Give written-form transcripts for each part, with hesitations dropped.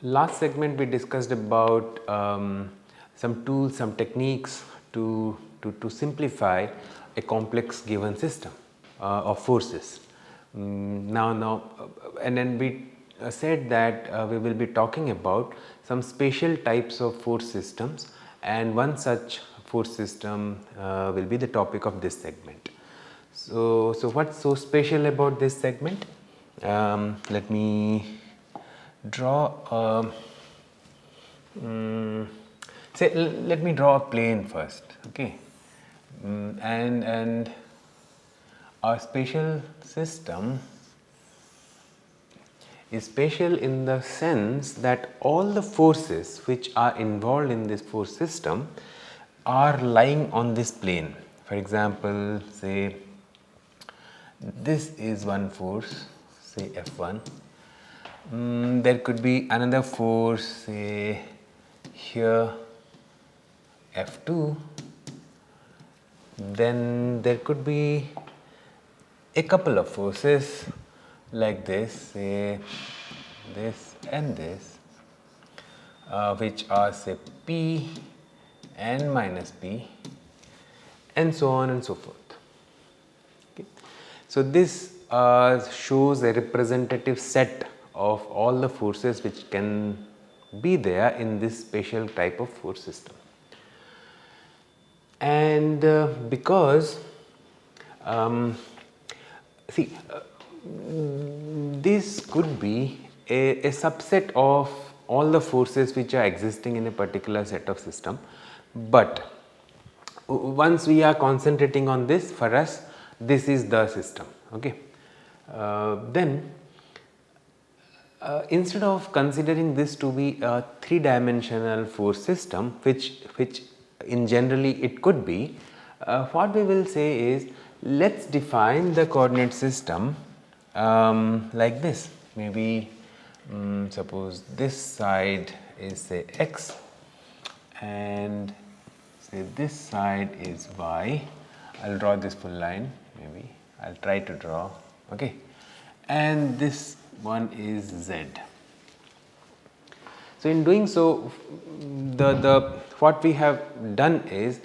Last segment we discussed about some tools, some techniques to simplify a complex given system of forces. And then we said that we will be talking about some special types of force systems, and one such force system will be the topic of this segment. So what's so special about this segment? Let me draw a let me draw a plane first, okay. And our spatial system is spatial in the sense that all the forces which are involved in this force system are lying on this plane. For example, say this is one force, say F1. There could be another force, say here F2. Then there could be a couple of forces like this, say this and this, which are say P and minus P, and so on and so forth. Okay. So this shows a representative set of all the forces which can be there in this spatial type of force system. And because this could be a subset of all the forces which are existing in a particular set of system, but once we are concentrating on this, for us this is the system, okay. Then instead of considering this to be a three-dimensional force system, which in generally it could be, what we will say is, let's define the coordinate system like this. Maybe suppose this side is say x and say this side is y. I'll draw this full line, maybe I'll try to draw, okay, and this one is z. So in doing so, the what we have done is,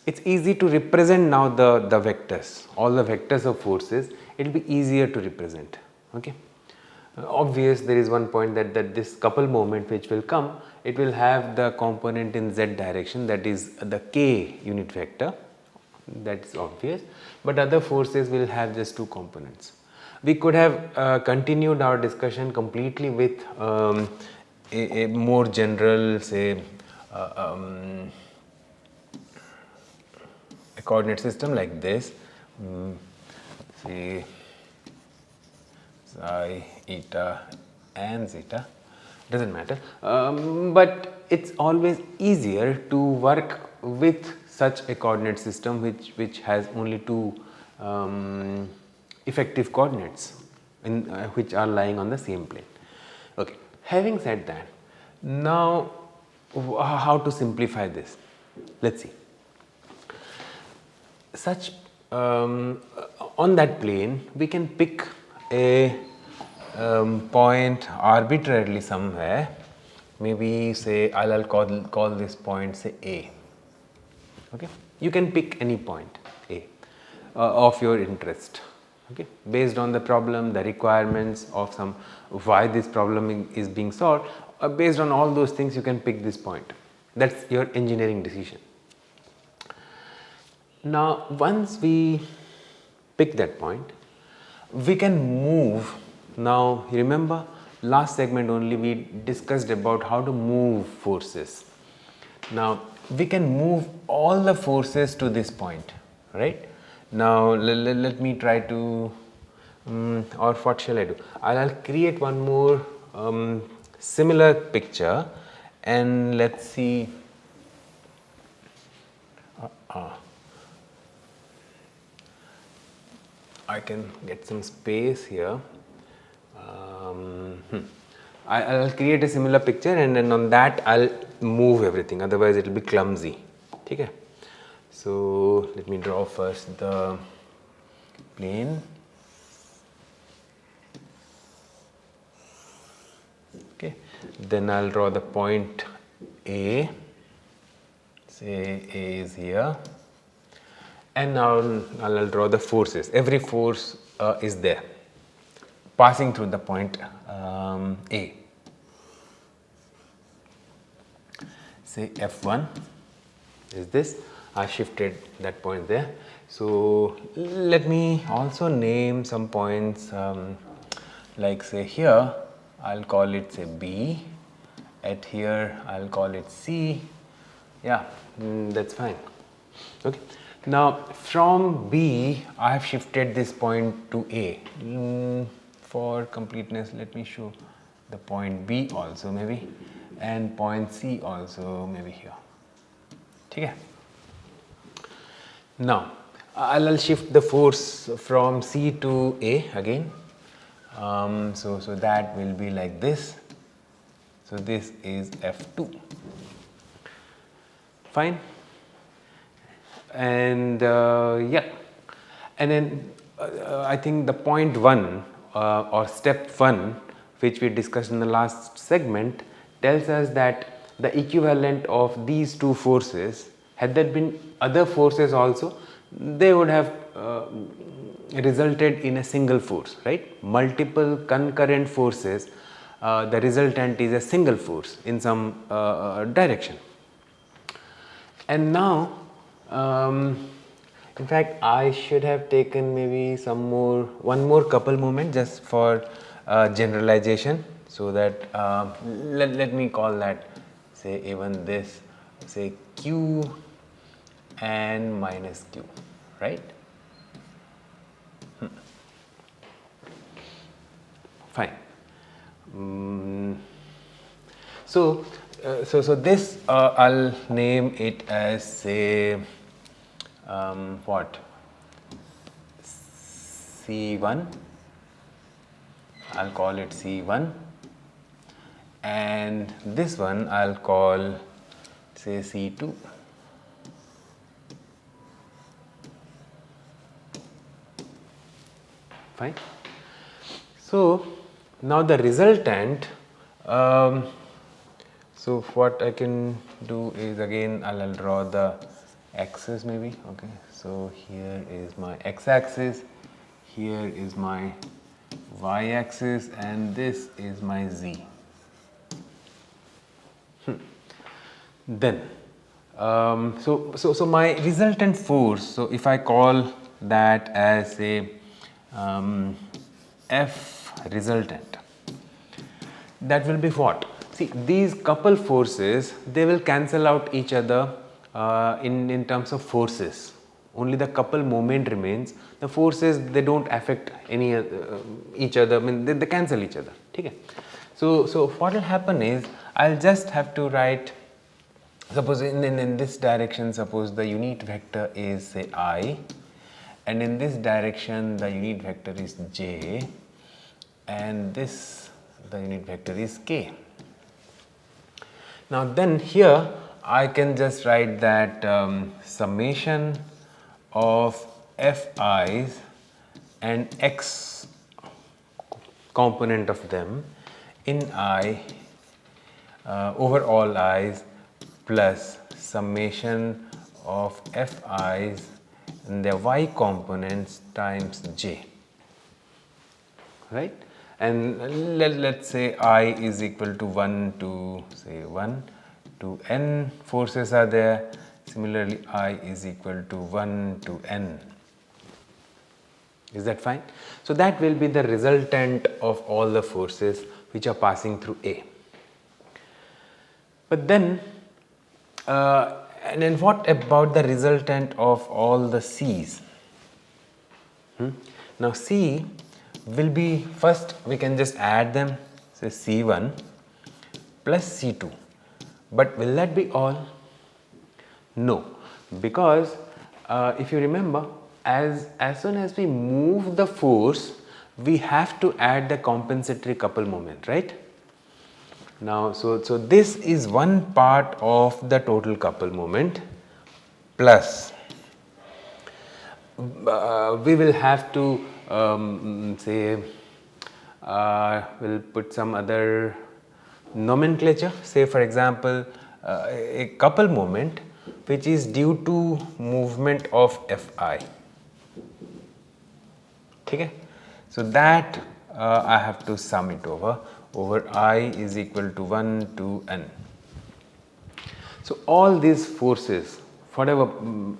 it's easy to represent now the vectors, all the vectors of forces. It will be easier to represent, okay. Obvious, there is one point that this couple moment which will come, it will have the component in z direction, that is the k unit vector, that is obvious, but other forces will have just two components. We could have continued our discussion completely with a more general, say a coordinate system like this, say psi, eta and zeta, doesn't matter, but it's always easier to work with such a coordinate system which has only two effective coordinates which are lying on the same plane. Okay. Having said that, now how to simplify this? Let's see. Such on that plane we can pick a point arbitrarily somewhere. Maybe say I'll call this point say A. Okay, you can pick any point A of your interest. Okay, based on the problem, the requirements of some why this problem is being solved, based on all those things you can pick this point. That's your engineering decision. Now once we pick that point, we can move. Now remember, last segment only we discussed about how to move forces. Now we can move all the forces to this point, right? Now let me try to or what shall I do? I'll create one more similar picture, and let's see. I can get some space here. I'll create a similar picture, and then on that I'll move everything, otherwise it will be clumsy. Okay. So let me draw first the plane. Okay. Then I'll draw the point A, say A is here, and now I'll draw the forces. Every force is there passing through the point A. Say F1 is this. I shifted that point there. So let me also name some points, like say here I'll call it say B, at here I'll call it C. Yeah, that's fine. Okay. Now from B I have shifted this point to A. For completeness, let me show the point B also maybe, and point C also maybe here. Okay. Now I'll shift the force from C to A again. So that will be like this. So this is F2. Fine. And yeah, and then I think the point 1 or step 1, which we discussed in the last segment, tells us that the equivalent of these two forces, had there been other forces also, they would have resulted in a single force, right? Multiple concurrent forces, the resultant is a single force in some direction. And now in fact I should have taken maybe one more couple moment just for generalization, so that let me call that say even this, say Q and minus Q, right? Fine. So this I'll name it as say what, C1. I'll call it C1, and this one I'll call say C2. Fine. So now the resultant, so what I can do is, again I'll draw the axis maybe. Okay, so here is my x-axis, here is my y-axis, and this is my z. Then so my resultant force, so if I call that as a F resultant, that will be what? See, these couple forces, they will cancel out each other in terms of forces. Only the couple moment remains. The forces, they don't affect any each other. I mean, they cancel each other. Okay. So what will happen is, I'll just have to write, suppose in this direction, suppose the unit vector is say I, and in this direction the unit vector is j, and this the unit vector is k. Now then here I can just write that summation of fi's and x component of them in I over all i's plus summation of fi's and their y components times j, right? And let's say I is equal to 1 to say 1 to n forces are there. Similarly, I is equal to 1 to n. Is that fine? So that will be the resultant of all the forces which are passing through A. But then and then what about the resultant of all the C's? Now C will be, first we can just add them, say C1 plus C2. But will that be all? No, because if you remember, as soon as we move the force, we have to add the compensatory couple moment, right? Now, so this is one part of the total couple moment, plus we will have to say we'll put some other nomenclature. Say for example a couple moment which is due to movement of Fi. Okay, so that I have to sum it over I is equal to 1 to n. So all these forces, whatever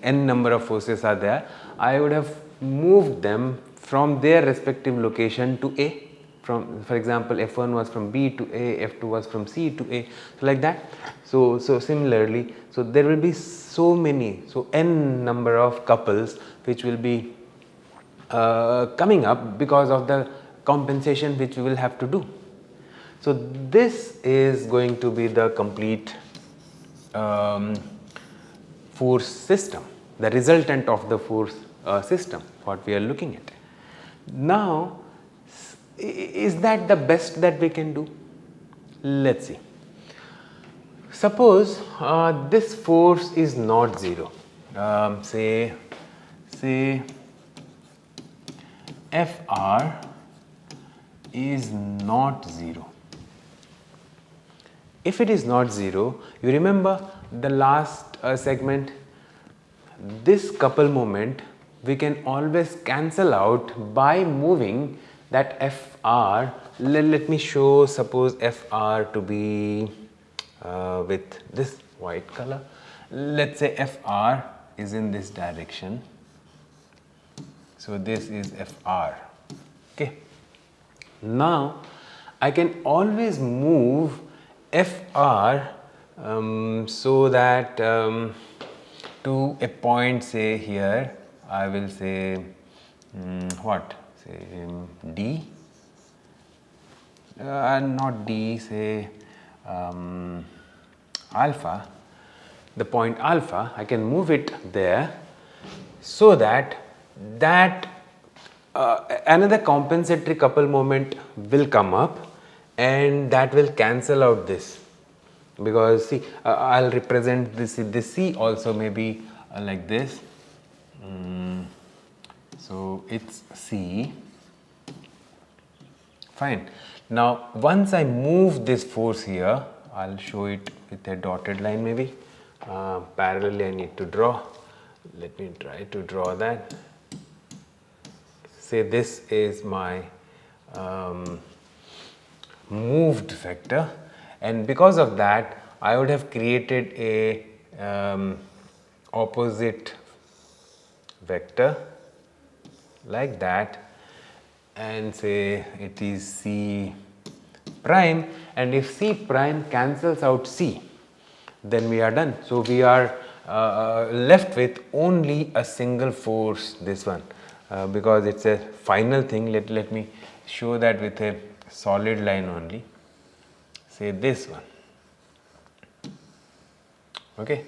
n number of forces are there, I would have moved them from their respective location to A. From, for example, F1 was from B to A, F2 was from C to A, so like that. So similarly, so there will be so many, so n number of couples which will be coming up because of the compensation which we will have to do. So this is going to be the complete force system, the resultant of the force system what we are looking at. Now, is that the best that we can do? Let's see. Suppose this force is not 0. Say Fr is not 0. If it is not 0, you remember the last segment, this couple moment we can always cancel out by moving that Fr. Let me show, suppose Fr to be with this white color. Let's say Fr is in this direction. So this is Fr. Okay. Now I can always move Fr so that to a point, say here, I will say what? Say D, not D, say alpha, the point alpha, I can move it there so that another compensatory couple moment will come up and that will cancel out this, because see I'll represent this C also maybe like this. So it's C. Fine. Now once I move this force here, I'll show it with a dotted line maybe. Parallelly I need to draw. Let me try to draw that. Say this is my moved vector, and because of that I would have created a opposite vector like that, and say it is C prime, and if C prime cancels out C, then we are done. So we are left with only a single force, this one, because it's a final thing. Let me show that with a solid line only. Say this one. Okay.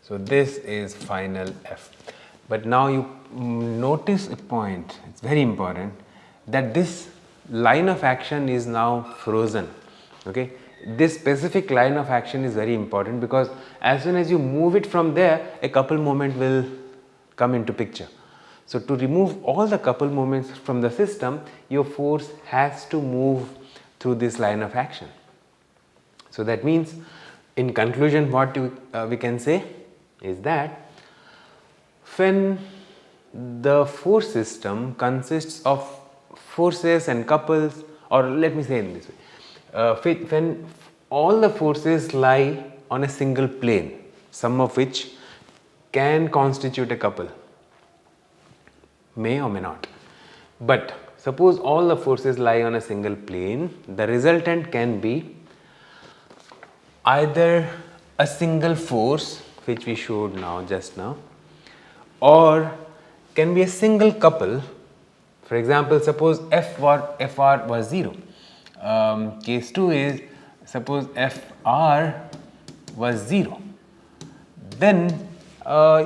So this is final F. But now you notice a point, it's very important, that this line of action is now frozen. Okay. This specific line of action is very important, because as soon as you move it from there, a couple moment will come into picture. So to remove all the couple moments from the system, your force has to move through this line of action. So that means, in conclusion, what we can say is that when the force system consists of forces and couples, or let me say in this way, when all the forces lie on a single plane, some of which can constitute a couple, may or may not, but suppose all the forces lie on a single plane, the resultant can be either a single force, which we showed just now, or can be a single couple. For example, suppose Fr was 0. Case 2 is, suppose Fr was 0. Then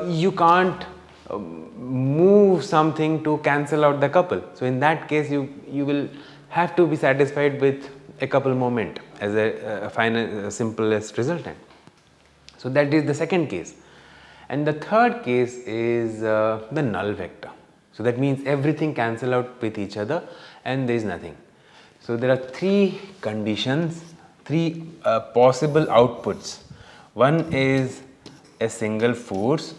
you can't move something to cancel out the couple. So in that case, you will have to be satisfied with a couple moment as a final simplest resultant. So that is the second case. And the third case is the null vector. So that means everything cancel out with each other and there is nothing. So there are three conditions, three possible outputs. One is a single force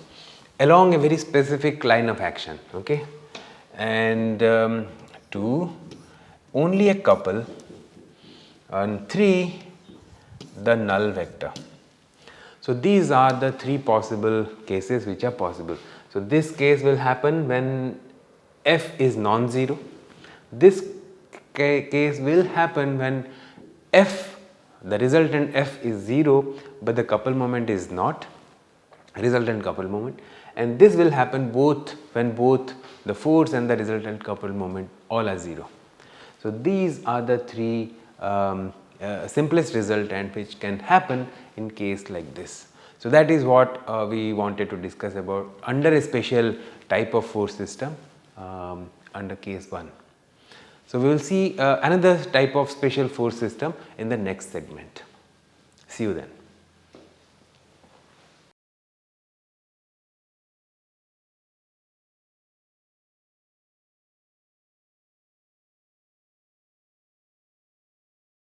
along a very specific line of action, okay, and two, only a couple, and three, the null vector. So these are the three possible cases which are possible. So this case will happen when f is non-zero. This case will happen when f, the resultant f is 0, but the couple moment is not, resultant couple moment, and this will happen both when both the force and the resultant couple moment all are 0. So these are the three simplest resultant which can happen in case like this. So that is what we wanted to discuss about under a special type of force system under case 1. So we will see another type of special force system in the next segment. See you then.